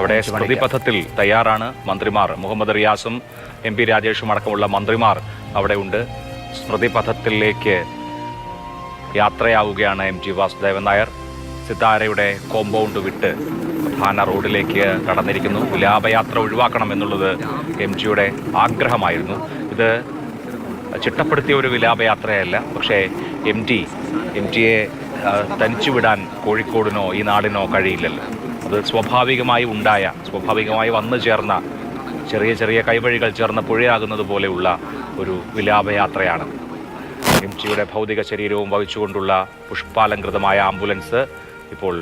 അവിടെ സ്മൃതിപഥത്തിൽ തയ്യാറാണ് മന്ത്രിമാർ. മുഹമ്മദ് റിയാസും MP രാജേഷും അടക്കമുള്ള മന്ത്രിമാർ അവിടെ ഉണ്ട്. സ്മൃതിപഥത്തിലേക്ക് യാത്രയാവുകയാണ് MT വാസുദേവൻ നായർ. സിതാരയുടെ കോമ്പൗണ്ട് വിട്ട് പ്രധാന റോഡിലേക്ക് കടന്നിരിക്കുന്നു. വിലാപയാത്ര ഒഴിവാക്കണം എന്നുള്ളത് MTയുടെ ആഗ്രഹമായിരുന്നു. ഇത് ചിട്ടപ്പെടുത്തിയ ഒരു വിലാപയാത്രയല്ല. പക്ഷേ MTയെ തനിച്ചുവിടാൻ കോഴിക്കോടിനോ ഈ നാടിനോ കഴിയില്ലല്ലോ. അത് സ്വാഭാവികമായി വന്നു ചേർന്ന ചെറിയ ചെറിയ കൈവഴികൾ ചേർന്ന പുഴയാകുന്നത് പോലെയുള്ള ഒരു വിലാപയാത്രയാണ്. MTയുടെ ഭൗതിക ശരീരവും വഹിച്ചുകൊണ്ടുള്ള പുഷ്പാലങ്കൃതമായ ആംബുലൻസ് ഇപ്പോൾ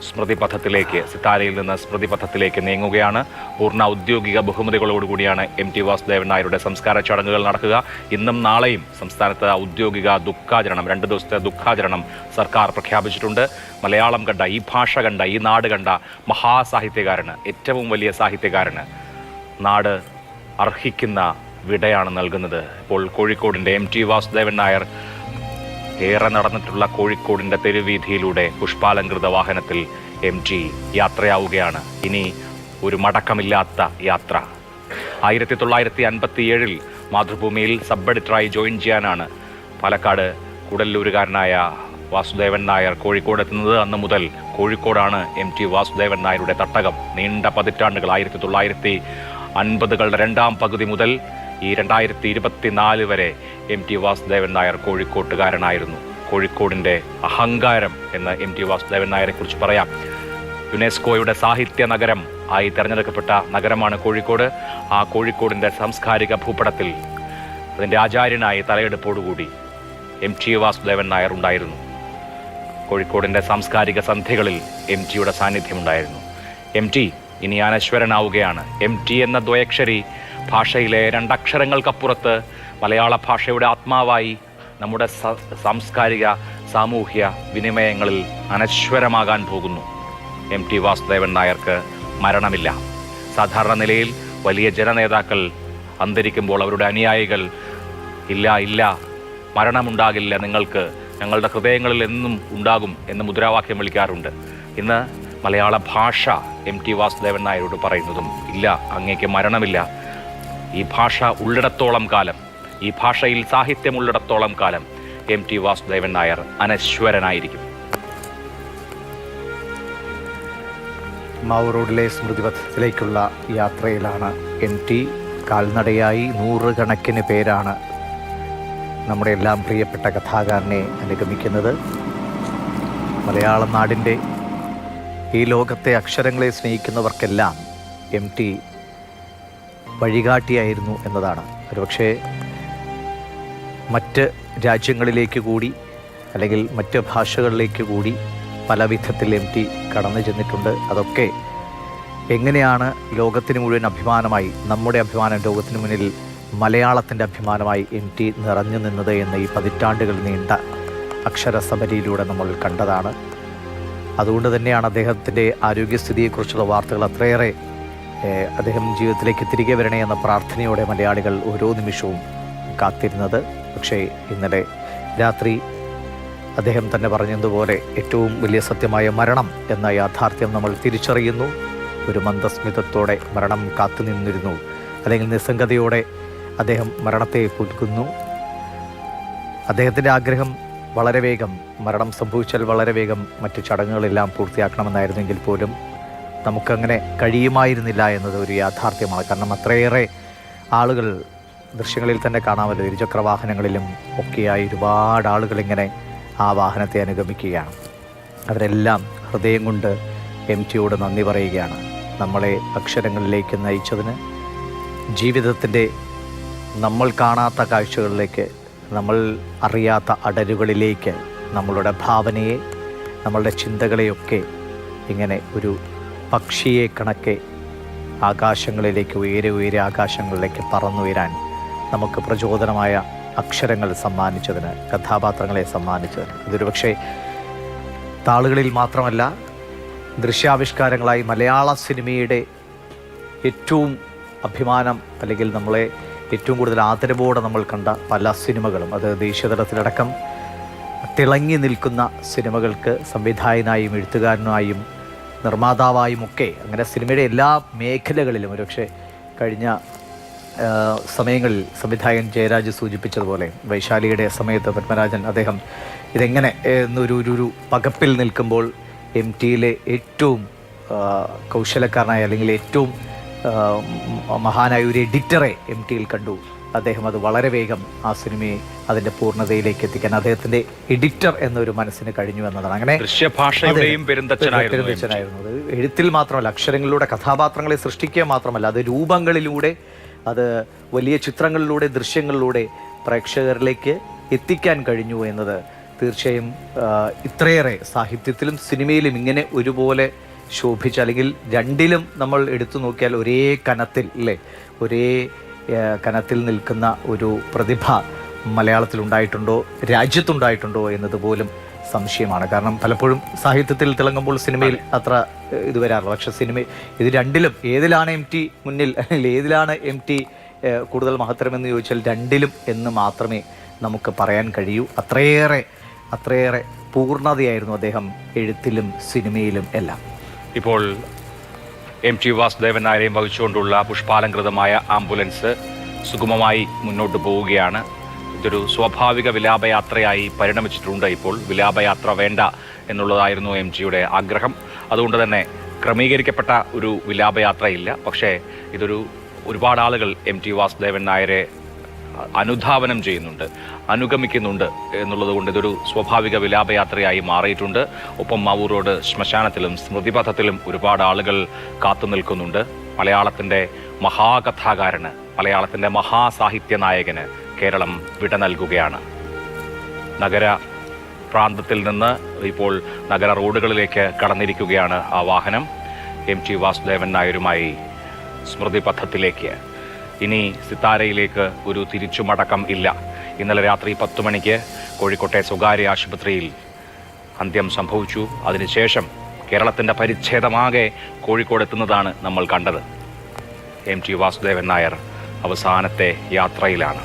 സ്മൃതിപഥത്തിലേക്ക്, സിതാരയിൽ നിന്ന് സ്മൃതിപഥത്തിലേക്ക് നീങ്ങുകയാണ്. പൂർണ്ണ ഔദ്യോഗിക ബഹുമതികളോടുകൂടിയാണ് MT വാസുദേവൻ നായരുടെ സംസ്കാര ചടങ്ങുകൾ നടക്കുക. ഇന്നും നാളെയും സംസ്ഥാനത്ത് ഔദ്യോഗിക ദുഃഖാചരണം, 2 ദിവസത്തെ ദുഃഖാചരണം സർക്കാർ പ്രഖ്യാപിച്ചിട്ടുണ്ട്. മലയാളം കണ്ട, ഈ ഭാഷ കണ്ട, ഈ നാട് കണ്ട മഹാസാഹിത്യകാരന്, ഏറ്റവും വലിയ സാഹിത്യകാരന് നാട് അർഹിക്കുന്ന വിടയാണ് നൽകുന്നത്. ഇപ്പോൾ കോഴിക്കോടിൻ്റെ MT വാസുദേവൻ നായർ ഏറെ നടന്നിട്ടുള്ള കോഴിക്കോടിൻ്റെ തെരുവീഥിയിലൂടെ പുഷ്പാലങ്കൃത വാഹനത്തിൽ MT യാത്രയാവുകയാണ്. ഇനി ഒരു മടക്കമില്ലാത്ത യാത്ര. 1957 മാതൃഭൂമിയിൽ സബ് എഡിറ്ററായി ജോയിൻ ചെയ്യാനാണ് പാലക്കാട് കൂടല്ലൂരുകാരനായ വാസുദേവൻ നായർ കോഴിക്കോട് എത്തുന്നത്. അന്ന് മുതൽ കോഴിക്കോടാണ് MT വാസുദേവൻ നായരുടെ തട്ടകം. നീണ്ട പതിറ്റാണ്ടുകൾ, 1950കളുടെ രണ്ടാം പകുതി മുതൽ ഈ 2024 വരെ MT വാസുദേവൻ നായർ കോഴിക്കോട്ടുകാരനായിരുന്നു. കോഴിക്കോടിൻ്റെ അഹങ്കാരം എന്ന് MT വാസുദേവൻ നായരെ കുറിച്ച് പറയാം. യുനെസ്കോയുടെ സാഹിത്യ നഗരം ആയി തിരഞ്ഞെടുക്കപ്പെട്ട നഗരമാണ് കോഴിക്കോട്. ആ കോഴിക്കോടിൻ്റെ സാംസ്കാരിക ഭൂപടത്തിൽ അതിൻ്റെ ആചാര്യനായി തലയെടുപ്പോടുകൂടി MT വാസുദേവൻ നായർ ഉണ്ടായിരുന്നു. കോഴിക്കോടിൻ്റെ സാംസ്കാരിക സന്ധ്യകളിൽ MTയുടെ സാന്നിധ്യമുണ്ടായിരുന്നു. MT ഇനി അനശ്വരനാവുകയാണ്. MT എന്ന ദ്വയക്ഷരി ഭാഷയിലെ 2 അക്ഷരങ്ങൾക്കപ്പുറത്ത് മലയാള ഭാഷയുടെ ആത്മാവായി നമ്മുടെ സാംസ്കാരിക സാമൂഹ്യ വിനിമയങ്ങളിൽ അനശ്വരമാകാൻ പോകുന്നു. MT വാസുദേവൻ നായർക്ക് മരണമില്ല. സാധാരണ നിലയിൽ വലിയ ജനനേതാക്കൾ അന്തരിക്കുമ്പോൾ അവരുടെ അനുയായികൾ ഇല്ല മരണമുണ്ടാകില്ല നിങ്ങൾക്ക്, ഞങ്ങളുടെ ഹൃദയങ്ങളിൽ എന്നും ഉണ്ടാകും എന്ന് മുദ്രാവാക്യം വിളിക്കാറുണ്ട്. ഇന്ന് മലയാള ഭാഷ MT വാസുദേവൻ നായരോട് പറയുന്നതും ഇല്ല, അങ്ങേക്ക് മരണമില്ല. ഈ ഭാഷ ഉള്ളിടത്തോളം കാലം, ഈ ഭാഷയിൽ സാഹിത്യമുള്ളിടത്തോളം കാലം MT വാസുദേവൻ നായർ അനശ്വരനായിരിക്കും. മാവൂർ റോഡിലെ സ്മൃതിപഥത്തിലേക്കുള്ള യാത്രയിലാണ് MT. കാൽനടയായി 100 കണക്കിന് പേരാണ് നമ്മുടെ എല്ലാം പ്രിയപ്പെട്ട കഥാകാരനെ അനുഗമിക്കുന്നത്. മലയാള നാടിൻ്റെ ഈ ലോകത്തെ അക്ഷരങ്ങളെ സ്നേഹിക്കുന്നവർക്കെല്ലാം MT വഴികാട്ടിയായിരുന്നു എന്നതാണ്. ഒരുപക്ഷെ മറ്റ് രാജ്യങ്ങളിലേക്ക് കൂടി അല്ലെങ്കിൽ മറ്റ് ഭാഷകളിലേക്ക് കൂടി പല വിധത്തിൽ MT കടന്നു ചെന്നിട്ടുണ്ട്. അതൊക്കെ എങ്ങനെയാണ് ലോകത്തിന് മുഴുവൻ അഭിമാനമായി, നമ്മുടെ അഭിമാനം ലോകത്തിന് മുന്നിൽ മലയാളത്തിൻ്റെ അഭിമാനമായി MT നിറഞ്ഞു നിന്നത് എന്ന് ഈ പതിറ്റാണ്ടുകൾ നീണ്ട അക്ഷരസമരിയിലൂടെ നമ്മൾ കണ്ടതാണ്. അതുകൊണ്ട് തന്നെയാണ് അദ്ദേഹത്തിൻ്റെ ആരോഗ്യസ്ഥിതിയെക്കുറിച്ചുള്ള വാർത്തകൾ അത്രയേറെ അദ്ദേഹം ജീവിതത്തിലേക്ക് തിരികെ വരണേ എന്ന പ്രാർത്ഥനയോടെ മലയാളികൾ ഓരോ നിമിഷവും കാത്തിരുന്നത്. പക്ഷേ ഇന്നലെ രാത്രി അദ്ദേഹം തന്നെ പറഞ്ഞതുപോലെ ഏറ്റവും വലിയ സത്യമായ മരണം എന്ന യാഥാർത്ഥ്യം നമ്മൾ തിരിച്ചറിയുന്നു. ഒരു മന്ദസ്മിതത്തോടെ മരണം കാത്തുനിന്നിരുന്നു, അല്ലെങ്കിൽ നിസ്സംഗതയോടെ അദ്ദേഹം മരണത്തെ പുൽകുന്നു. അദ്ദേഹത്തിൻ്റെ ആഗ്രഹം വളരെ വേഗം, മരണം സംഭവിച്ചാൽ വളരെ വേഗം മറ്റു ചടങ്ങുകളെല്ലാം പൂർത്തിയാക്കണമെന്നായിരുന്നെങ്കിൽ പോലും നമുക്കങ്ങനെ കഴിയുമായിരുന്നില്ല എന്നത് ഒരു യാഥാർത്ഥ്യമാണ്. കാരണം അത്രയേറെ ആളുകൾ, ദൃശ്യങ്ങളിൽ തന്നെ കാണാമല്ലോ, ഇരുചക്രവാഹനങ്ങളിലും ഒക്കെയായി ഒരുപാട് ആളുകൾ ഇങ്ങനെ ആ വാഹനത്തെ അനുഗമിക്കുകയാണ്. അവരെല്ലാം ഹൃദയം കൊണ്ട് MTയോട് നന്ദി പറയുകയാണ്. നമ്മളെ അക്ഷരങ്ങളിലേക്ക് നയിച്ചതിന്, ജീവിതത്തിൻ്റെ നമ്മൾ കാണാത്ത കാഴ്ചകളിലേക്ക്, നമ്മൾ അറിയാത്ത അടരുകളിലേക്ക് നമ്മളുടെ ഭാവനയെ, നമ്മളുടെ ചിന്തകളെയൊക്കെ ഇങ്ങനെ ഒരു പക്ഷിയെ കണക്കെ ആകാശങ്ങളിലേക്ക്, ഉയരെ ആകാശങ്ങളിലേക്ക് പറന്നുയരാൻ നമുക്ക് പ്രചോദനമായ അക്ഷരങ്ങൾ സമ്മാനിച്ചതിന്, കഥാപാത്രങ്ങളെ സമ്മാനിച്ചതിന്, ഇതൊരു പക്ഷേ താളുകളിൽ മാത്രമല്ല ദൃശ്യാവിഷ്കാരങ്ങളായി മലയാള സിനിമയുടെ ഏറ്റവും അഭിമാനം, അല്ലെങ്കിൽ നമ്മളെ ഏറ്റവും കൂടുതൽ ആദരവോടെ നമ്മൾ കണ്ട പല സിനിമകളും, അത് ദേശീയതലത്തിലടക്കം തിളങ്ങി നിൽക്കുന്ന സിനിമകൾക്ക് സംവിധായകനായും എഴുത്തുകാരനായും നിർമ്മാതാവായുമൊക്കെ അങ്ങനെ സിനിമയുടെ എല്ലാ മേഖലകളിലും ഒരുപക്ഷെ കഴിഞ്ഞ സമയങ്ങളിൽ സംവിധായകൻ ജയരാജ് സൂചിപ്പിച്ചതുപോലെ വൈശാലിയുടെ സമയത്ത് പത്മരാജൻ അദ്ദേഹം ഇതെങ്ങനെ എന്നൊരു പകപ്പിൽ നിൽക്കുമ്പോൾ MTയിലെ ഏറ്റവും കൗശലക്കാരനായ അല്ലെങ്കിൽ ഏറ്റവും മഹാനായ ഒരു എഡിറ്ററെ MTയിൽ കണ്ടു. അദ്ദേഹം അത് വളരെ വേഗം ആ സിനിമയെ അതിൻ്റെ പൂർണ്ണതയിലേക്ക് എത്തിക്കാൻ അദ്ദേഹത്തിൻ്റെ എഡിറ്റർ എന്നൊരു മനസ്സിന് കഴിഞ്ഞു എന്നതാണ്. അങ്ങനെ പെരുന്തച്ഛനായിരുന്നു. അത് എഴുത്തിൽ മാത്രമല്ല, അക്ഷരങ്ങളിലൂടെ കഥാപാത്രങ്ങളെ സൃഷ്ടിക്കുക മാത്രമല്ല, അത് രൂപങ്ങളിലൂടെ, അത് വലിയ ചിത്രങ്ങളിലൂടെ, ദൃശ്യങ്ങളിലൂടെ പ്രേക്ഷകരിലേക്ക് എത്തിക്കാൻ കഴിഞ്ഞു എന്നത് തീർച്ചയായും ഇത്രയേറെ സാഹിത്യത്തിലും സിനിമയിലും ഇങ്ങനെ ഒരുപോലെ ശോഭിച്ച, അല്ലെങ്കിൽ രണ്ടിലും നമ്മൾ എടുത്തു നോക്കിയാൽ ഒരേ കനത്തിൽ അല്ലേ, ഒരേ കനത്തിൽ നിൽക്കുന്ന ഒരു പ്രതിഭ മലയാളത്തിലുണ്ടായിട്ടുണ്ടോ, രാജ്യത്തുണ്ടായിട്ടുണ്ടോ എന്നതുപോലും സംശയമാണ്. കാരണം പലപ്പോഴും സാഹിത്യത്തിൽ തിളങ്ങുമ്പോൾ സിനിമയിൽ അത്ര ഇത് വരാറില്ല. പക്ഷെ ഇത് രണ്ടിലും ഏതിലാണ് MT മുന്നിൽ, അല്ലെങ്കിൽ ഏതിലാണ് MT കൂടുതൽ മഹത്തരമെന്ന് ചോദിച്ചാൽ രണ്ടിലും എന്ന് മാത്രമേ നമുക്ക് പറയാൻ കഴിയൂ. അത്രയേറെ പൂർണ്ണതയായിരുന്നു അദ്ദേഹം എഴുത്തിലും സിനിമയിലും എല്ലാം. ഇപ്പോൾ MT വാസുദേവൻ നായരെയും വഹിച്ചുകൊണ്ടുള്ള പുഷ്പാലങ്കൃതമായ ആംബുലൻസ് സുഗമമായി മുന്നോട്ട് പോവുകയാണ്. ഇതൊരു സ്വാഭാവിക വിലാപയാത്രയായി പരിണമിച്ചിട്ടുണ്ട്. ഇപ്പോൾ വിലാപയാത്ര വേണ്ട എന്നുള്ളതായിരുന്നു MTയുടെ ആഗ്രഹം. അതുകൊണ്ട് തന്നെ ക്രമീകരിക്കപ്പെട്ട ഒരു വിലാപയാത്രയില്ല. പക്ഷേ ഒരുപാട് ആളുകൾ MT വാസുദേവൻ നായരെ അനുധാവനം ചെയ്യുന്നുണ്ട്, അനുഗമിക്കുന്നുണ്ട് എന്നുള്ളത് കൊണ്ട് ഇതൊരു സ്വാഭാവിക വിലാപയാത്രയായി മാറിയിട്ടുണ്ട്. ഒപ്പം മാവൂർ റോഡ് ശ്മശാനത്തിലും സ്മൃതിപഥത്തിലും ഒരുപാട് ആളുകൾ കാത്തു നിൽക്കുന്നുണ്ട്. മലയാളത്തിൻ്റെ മഹാകഥാകാരന്, മലയാളത്തിൻ്റെ മഹാസാഹിത്യ നായകന് കേരളം വിട നൽകുകയാണ്. നഗര പ്രാന്തത്തിൽ നിന്ന് ഇപ്പോൾ നഗര റോഡുകളിലേക്ക് കടന്നിരിക്കുകയാണ് ആ വാഹനം. MT വാസുദേവൻ നായരുമായി സ്മൃതിപഥത്തിലേക്ക്. ഇനി സിത്താരയിലേക്ക് ഒരു തിരിച്ചുമടക്കം ഇല്ല. ഇന്നലെ രാത്രി 10 മണിക്ക് കോഴിക്കോട്ടെ സ്വകാര്യ ആശുപത്രിയിൽ അന്ത്യം സംഭവിച്ചു. അതിനുശേഷം കേരളത്തിൻ്റെ പരിച്ഛേദമാകെ കോഴിക്കോട് എത്തുന്നതാണ് നമ്മൾ കണ്ടത്. MT വാസുദേവൻ നായർ അവസാനത്തെ യാത്രയിലാണ്.